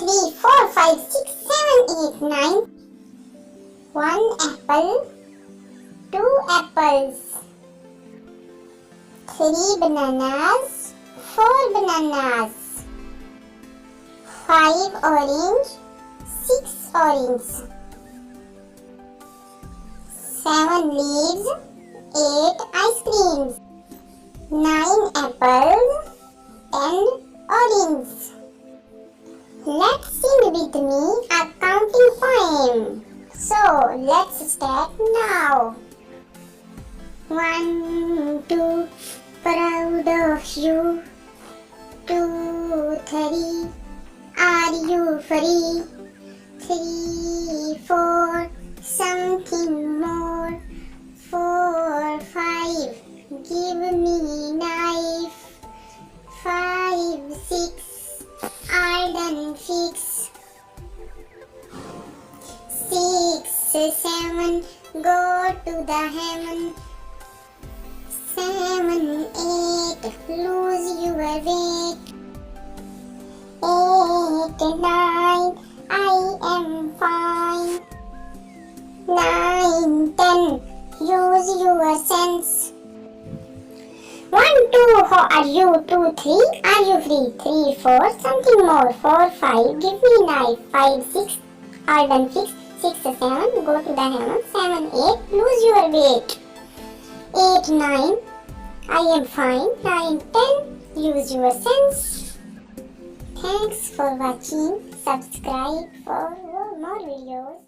3, 4, 5, 6, 7, 8, 9. 1 apple, 2 apples. 3 bananas, 4 bananas. 5 orange, 6 orange. 7 leaves, 8 ice creams. 9 apples, 10 orange. Let's sing with me a counting poem. So, let's start now. 1, 2, proud of you. 2, 3, are you free? 3, 4, something more. 4, 5, give me knife. 5, 6, all done fix. 6, 7, go to the heaven. 7, 8, lose your weight. 8, 9, I am fine. 9, 10, use your sense. 1, 2, how are you? 2, 3, are you free? 3, 4, something more. 4, 5, give me knife. 5, 6, all done fix. 6, 7, go to the heaven. 7, 8, lose your weight. 8, 9, I am fine. 9, 10, use your sense. Thanks for watching. Subscribe for more videos.